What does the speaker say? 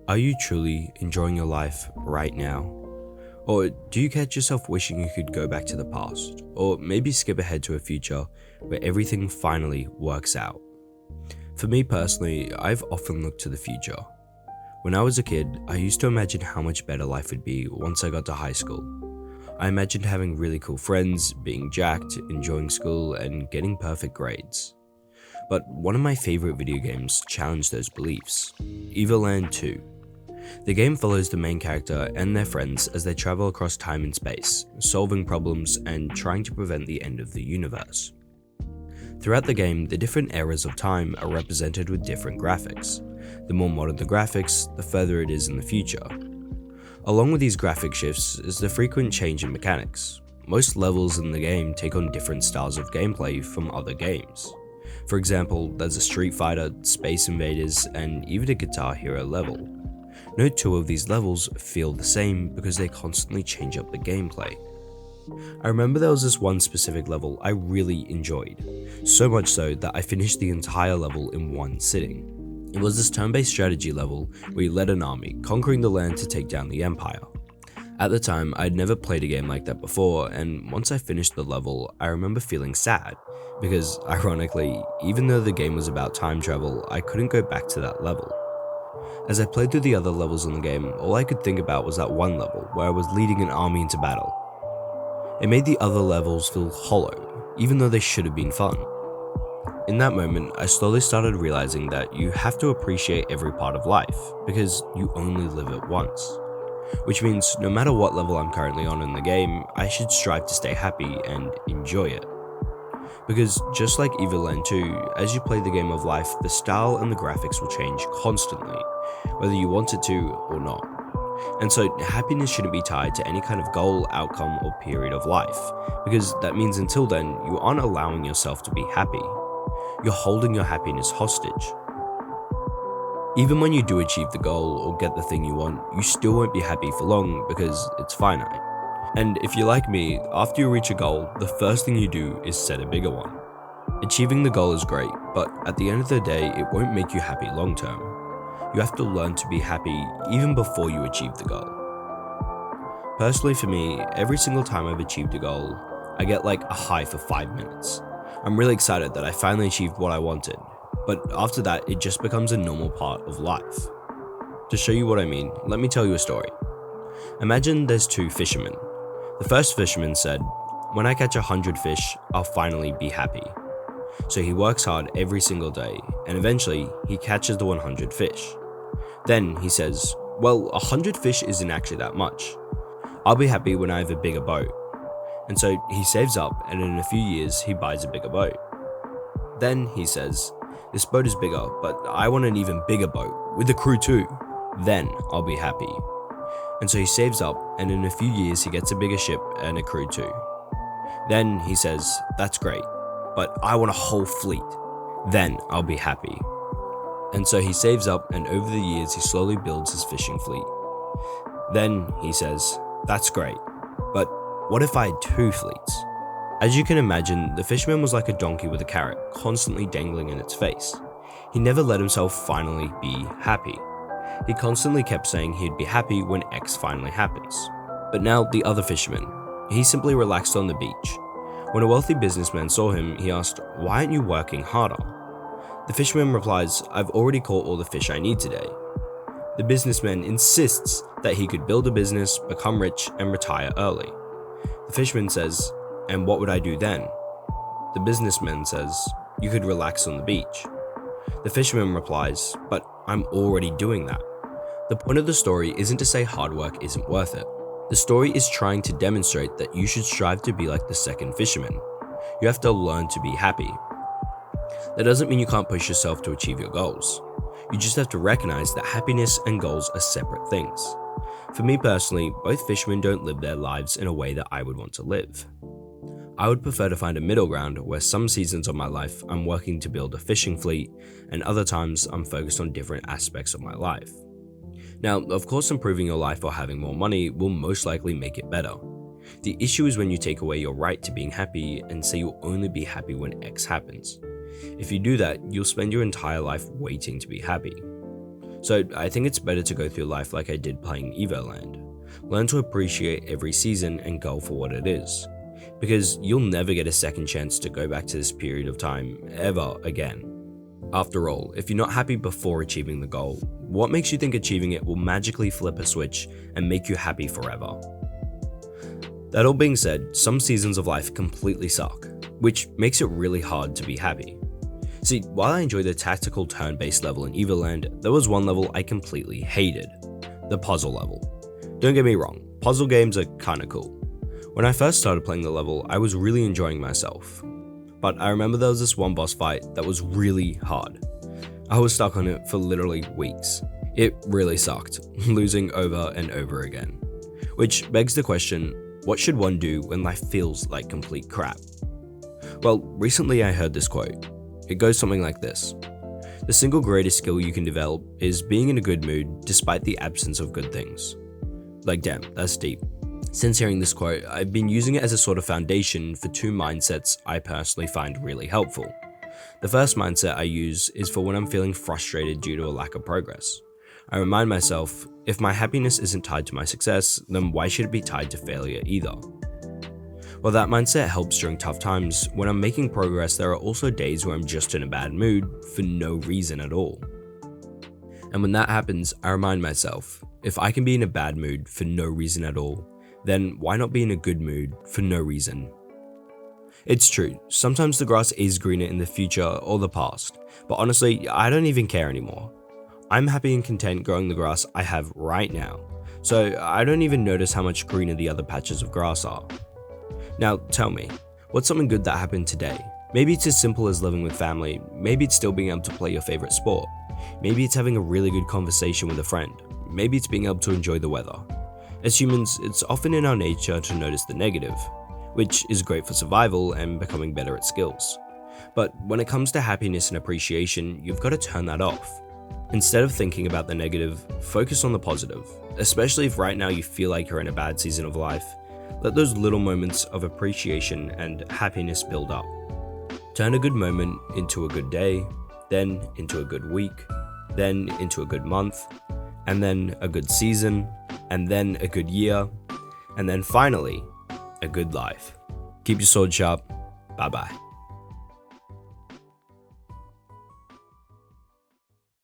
Are you truly enjoying your life right now? Or do you catch yourself wishing you could go back to the past, or maybe skip ahead to a future where everything finally works out? For me personally, I've often looked to the future. When I was a kid, I used to imagine how much better life would be once I got to high school. I imagined having really cool friends, being jacked, enjoying school, and getting perfect grades. But one of my favorite video games challenged those beliefs, 𝘍𝙁𝙁𝙁 2. The game follows the main character and their friends as they travel across time and space, solving problems and trying to prevent the end of the universe. Throughout the game, the different eras of time are represented with different graphics. The more modern the graphics, the further it is in the future. Along with these graphic shifts is the frequent change in mechanics. Most levels in the game take on different styles of gameplay from other games. For example, there's a Street Fighter, Space Invaders, and even a Guitar Hero level. No two of these levels feel the same because they constantly change up the gameplay. I remember there was this one specific level I really enjoyed, so much so that I finished the entire level in one sitting. It was this turn-based strategy level where you led an army, conquering the land to take down the Empire. At the time, I'd never played a game like that before, and once I finished the level, I remember feeling sad, because ironically, even though the game was about time travel, I couldn't go back to that level. As I played through the other levels in the game, all I could think about was that one level where I was leading an army into battle. It made the other levels feel hollow, even though they should have been fun. In that moment, I slowly started realizing that you have to appreciate every part of life, because you only live it once. Which means no matter what level I'm currently on in the game, I should strive to stay happy and enjoy it. Because just like 𝘍𝙁𝙁𝙁 2, as you play the game of life, the style and the graphics will change constantly, whether you want it to or not. And so happiness shouldn't be tied to any kind of goal, outcome, or period of life, because that means until then, you aren't allowing yourself to be happy. You're holding your happiness hostage. Even when you do achieve the goal or get the thing you want, you still won't be happy for long because it's finite. And if you're like me, after you reach a goal, the first thing you do is set a bigger one. Achieving the goal is great, but at the end of the day, it won't make you happy long term. You have to learn to be happy even before you achieve the goal. Personally for me, every single time I've achieved a goal, I get like a high for 5 minutes. I'm really excited that I finally achieved what I wanted, but after that, it just becomes a normal part of life. To show you what I mean, let me tell you a story. Imagine there's two fishermen. The first fisherman said, "When I catch 100 fish, I'll finally be happy." So he works hard every single day, and eventually he catches the 100 fish. Then he says, "Well, 100 fish isn't actually that much. I'll be happy when I have a bigger boat." And so he saves up, and in a few years he buys a bigger boat. Then he says, "This boat is bigger, but I want an even bigger boat, with a crew too. Then I'll be happy." And so he saves up, and in a few years he gets a bigger ship and a crew too. Then he says, "That's great, but I want a whole fleet. Then I'll be happy." And so he saves up, and over the years he slowly builds his fishing fleet. Then he says, "That's great, but what if I had 2 fleets?" As you can imagine, the fisherman was like a donkey with a carrot, constantly dangling in its face. He never let himself finally be happy. He constantly kept saying he'd be happy when X finally happens. But now the other fisherman, he simply relaxed on the beach. When a wealthy businessman saw him, he asked, "Why aren't you working harder?" The fisherman replies, "I've already caught all the fish I need today." The businessman insists that he could build a business, become rich, and retire early. The fisherman says, "And what would I do then?" The businessman says, "You could relax on the beach." The fisherman replies, "But I'm already doing that." The point of the story isn't to say hard work isn't worth it. The story is trying to demonstrate that you should strive to be like the second fisherman. You have to learn to be happy. That doesn't mean you can't push yourself to achieve your goals. You just have to recognize that happiness and goals are separate things. For me personally, both fishermen don't live their lives in a way that I would want to live. I would prefer to find a middle ground where some seasons of my life I'm working to build a fishing fleet, and other times I'm focused on different aspects of my life. Now, of course, improving your life or having more money will most likely make it better. The issue is when you take away your right to being happy and say you'll only be happy when X happens. If you do that, you'll spend your entire life waiting to be happy. So I think it's better to go through life like I did playing Evoland. Learn to appreciate every season and goal for what it is. Because you'll never get a second chance to go back to this period of time ever again. After all, if you're not happy before achieving the goal, what makes you think achieving it will magically flip a switch and make you happy forever? That all being said, some seasons of life completely suck, which makes it really hard to be happy. See, while I enjoyed the tactical turn-based level in Evoland, there was one level I completely hated, the puzzle level. Don't get me wrong, puzzle games are kinda cool. When I first started playing the level, I was really enjoying myself. But I remember there was this one boss fight that was really hard. I was stuck on it for literally weeks. It really sucked, losing over and over again. Which begs the question, what should one do when life feels like complete crap? Well, recently I heard this quote. It goes something like this. The single greatest skill you can develop is being in a good mood despite the absence of good things. Like damn, that's deep. Since hearing this quote, I've been using it as a sort of foundation for two mindsets I personally find really helpful. The first mindset I use is for when I'm feeling frustrated due to a lack of progress. I remind myself, if my happiness isn't tied to my success, then why should it be tied to failure either? While that mindset helps during tough times, when I'm making progress, there are also days where I'm just in a bad mood for no reason at all. And when that happens, I remind myself, if I can be in a bad mood for no reason at all, then why not be in a good mood for no reason? It's true, sometimes the grass is greener in the future or the past, but honestly, I don't even care anymore. I'm happy and content growing the grass I have right now, so I don't even notice how much greener the other patches of grass are. Now tell me, what's something good that happened today? Maybe it's as simple as living with family, maybe it's still being able to play your favorite sport, maybe it's having a really good conversation with a friend, maybe it's being able to enjoy the weather. As humans, it's often in our nature to notice the negative, which is great for survival and becoming better at skills. But when it comes to happiness and appreciation, you've got to turn that off. Instead of thinking about the negative, focus on the positive, especially if right now you feel like you're in a bad season of life. Let those little moments of appreciation and happiness build up. Turn a good moment into a good day, then into a good week, then into a good month, and then a good season, and then a good year, and then finally, a good life. Keep your sword sharp. Bye bye.